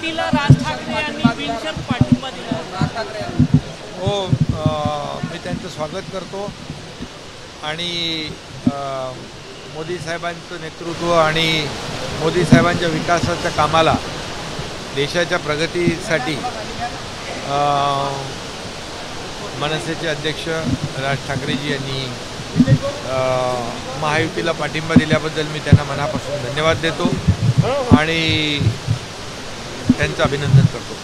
महायुतीला राज ठाकरे यांनी बिनशर्त पाठिंबा दिला. राज ठाकरे हो, मी त्यांचं स्वागत करतो आणि मोदी साहेबांचं नेतृत्व आणि मोदी साहेबांच्या विकासाच्या कामाला, देशाच्या प्रगतीसाठी मनसेचे अध्यक्ष राज ठाकरेजी यांनी महायुतीला पाठिंबा दिल्याबद्दल मी त्यांना मनापासून धन्यवाद देतो आणि त्यांचं अभिनंदन करतो.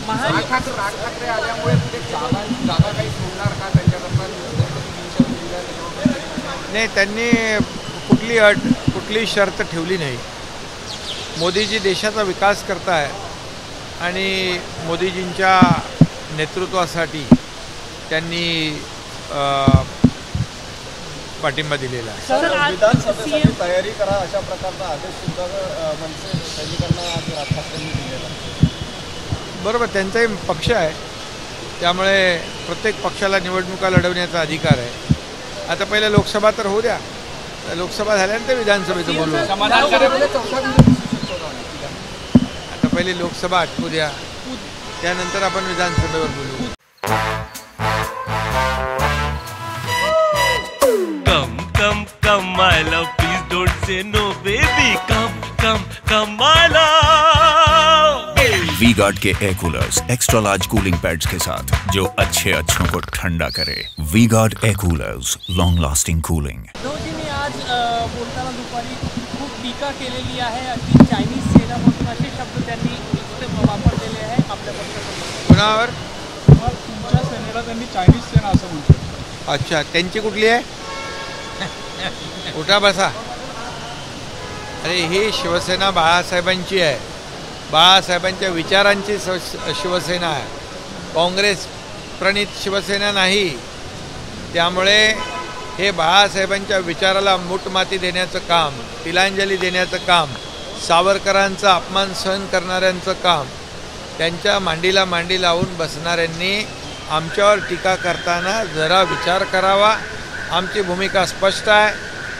राज ठाकरे आल्यामुळे जागा काही सोडणार का त्यांच्याकरता? नाही, त्यांनी कुठली अट, कुठली शर्त ठेवली नाही. मोदीजी देशाचा विकास करताय आणि मोदीजींच्या नेतृत्वासाठी त्यांनी पाठिंबा दिलेला आहे. विधानसभेसाठी तयारी करा अशा प्रकारचा आदेश सुद्धा मनसे सैनिकांना आज राज ठाकरेंनी दिलेला आहे. बरोबर, त्यांचाही पक्ष आहे, त्यामुळे प्रत्येक पक्षाला निवडणुका लढवण्याचा अधिकार आहे. आता पहिल्या लोकसभा तर होऊ द्या, लोकसभा झाल्यानंतर विधानसभेचं बोलू. आता पहिली लोकसभा आटपू द्या, त्यानंतर आपण विधानसभेवर बोलू. Come, my love, please don't say no, baby. Come, my love. V-Guard के air coolers extra large cooling pads के साथ जो अच्छों को ठंडा करे. V-Guard air coolers, long lasting cooling. उद्धवजींनी आज बोलताना दुपारी खूप टीका केलेली आहे. अगदी चायनीज सेना म्हणून असे शब्द त्यांनी वापरलेले आहे आपल्या पक्षासमोर. कोणावर? तुमच्या सेनेला त्यांनी चायनीज सेना असं म्हणतो. अच्छा, त्यांची कुठली आहे? उठा बसा. अरे, ही शिवसेना बाळासाहेबांची आहे, बाळासाहेबांच्या विचारांची शिवसेना आहे, काँग्रेस प्रणित शिवसेना नाही. त्यामुळे हे बाळासाहेबांच्या विचाराला मूठमाती देण्याचं काम, तिलांजली देण्याचं काम, सावरकरांचा अपमान सहन करणाऱ्यांचं काम, त्यांच्या मांडीला मांडी लावून बसणाऱ्यांनी आमच्यावर टीका करताना जरा विचार करावा. आमची भूमिका स्पष्ट आहे.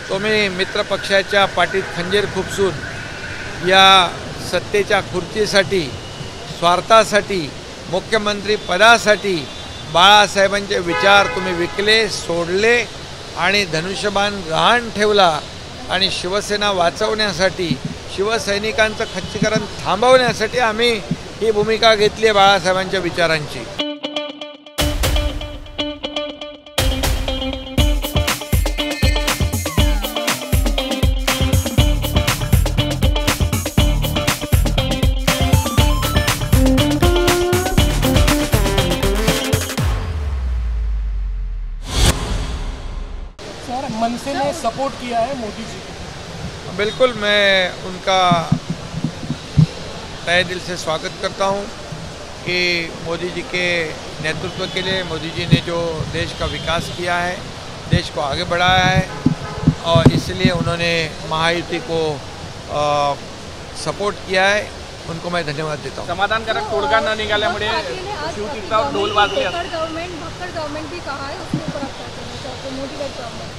तुम्ही मित्रपक्षाच्या पाठीत खंजीर खुपसून या सत्तेच्या खुर्चीसाठी, स्वार्थासाठी, मुख्यमंत्री पदासाठी बाळासाहेबांचे विचार तुम्ही विकले, सोडले आणि धनुष्यबाण गहाण ठेवला आणि शिवसेना वाचवण्यासाठी, शिवसैनिकांचं खच्चीकरण थांबवण्यासाठी आम्ही ही भूमिका घेतली आहे बाळासाहेबांच्या विचारांची. मनसे ने सपोर्ट किया है मोदी जी को. बिल्कुल, मैं उनका तहे दिल से स्वागत करता हूं कि मोदी जी के नेतृत्व के लिए मोदी जी ने जो देश का विकास किया है, देश को आगे बढ़ाया है और इसलिए उन्होंने महायुति को सपोर्ट किया है. उनको मैं धन्यवाद देता हूँ. समाधानकारक तोडगा न निघाल्यामुळे शिवतीर्थावर ढोल वाजले. गवर्नमेंट भी कहा है, उसके ऊपर आप क्या कहना चाहते हैं? मोदी गवर्नमेंट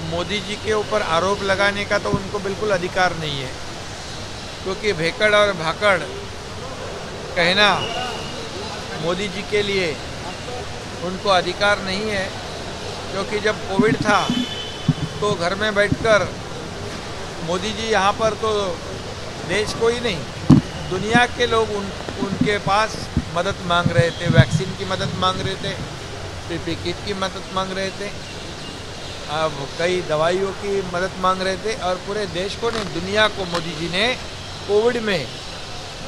मोदी जी के ऊपर आरोप लगाने का तो उनको बिल्कुल अधिकार नहीं है, क्योंकि भेकड़ और भाकड़ कहना मोदी जी के लिए उनको अधिकार नहीं है. क्योंकि जब कोविड था तो घर में बैठकर मोदी जी यहाँ पर तो देश को ही नहीं, दुनिया के लोग उनके पास मदद मांग रहे थे, वैक्सीन की मदद मांग रहे थे, पीपी किट की मदद मांग रहे थे, अब कई दवाइयों की मदद मांग रहे थे और पूरे देश को नहीं, दुनिया को मोदी जी ने कोविड में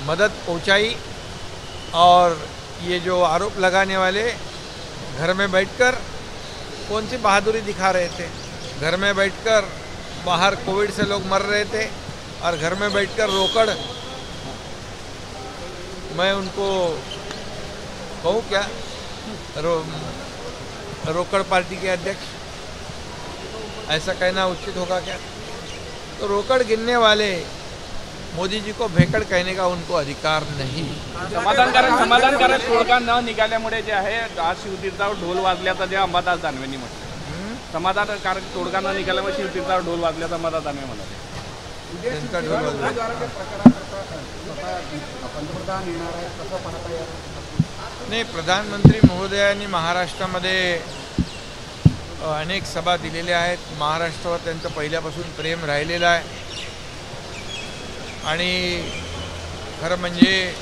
मदद पहुंचाई. और ये जो आरोप लगाने वाले घर में बैठकर कौन सी बहादुरी दिखा रहे थे? घर में बैठकर, बाहर कोविड से लोग मर रहे थे और घर में बैठकर रोकड़. मैं उनको कहूँ क्या, रोकड़ पार्टी के अध्यक्ष, ऐसा कहना उचित होगा क्या? तो रोकड़ गिनने वाले मोदी जी को भेकड़ कहने का उनको अधिकार नहीं. समाधानकारक तोडगा न निघाल्यामुळे जे आहे आज शिवतीर्थावर ढोल वाजल्याचा जे अंबादास दानवेंनी म्हटलं, समाधानकारक तोडगा न निघाल्यामुळे शिवतीर्थावर ढोल वाजल्याचा अंबादास दानवे म्हणाले. त्यांचा ढोल वाजवेल. पंतप्रधान येणार आहे कसं पाहता येईल? नाही, प्रधानमंत्री महोदयांनी महाराष्ट्रामध्ये अनेक सभा दिलेल्या आहेत. महाराष्ट्रावर त्यांचं पहिल्यापासून प्रेम राहिलेलं आहे आणि खरं म्हणजे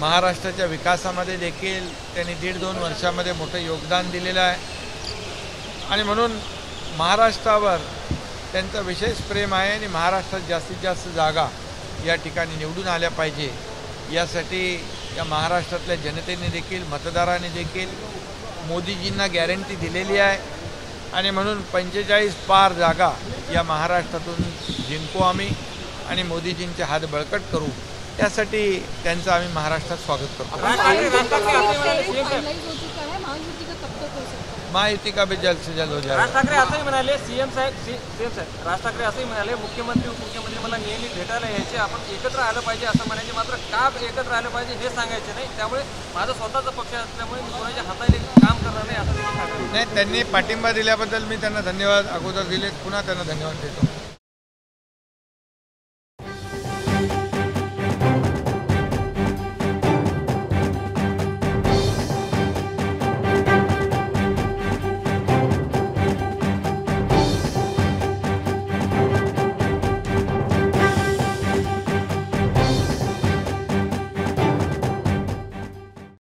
महाराष्ट्राच्या विकासामध्ये देखील त्यांनी 1.5-2 वर्षामध्ये मोठं योगदान दिलेलं आहे आणि म्हणून महाराष्ट्रावर त्यांचं विशेष प्रेम आहे आणि महाराष्ट्रात जास्तीत जास्त जागा या ठिकाणी निवडून आल्या पाहिजे यासाठी या महाराष्ट्रातल्या जनतेने देखील मतदारांनी देखील मोदीजींना गॅरंटी दिलेली आहे आणि म्हणून 45 पार जागा या महाराष्ट्रातून जिंकू आम्ही आणि मोदीजींचे हात बळकट करू. त्यासाठी त्यांचं आम्ही महाराष्ट्रात स्वागत करतो. महायुति का भी जल्द से जल्द हो जाएगा. राज ठाकरे असंही म्हणाले, सीएम साहेब राज ठाकरे असंही म्हणाले, मुख्यमंत्री उपमुख्यमंत्री मला नेहमी भेटायला यायचे, आपण एकत्र आलं पाहिजे असं म्हणायचे, मात्र का एकत्र आलं पाहिजे हे सांगायचे नाही. त्यामुळे माझा स्वतःचा पक्ष असल्यामुळे मी कोणाच्या हाताने काम करणार नाही असं नाही. त्यांनी पाठिंबा दिल्याबद्दल मी त्यांना धन्यवाद अगोदर दिले, पुन्हा त्यांना धन्यवाद देतो.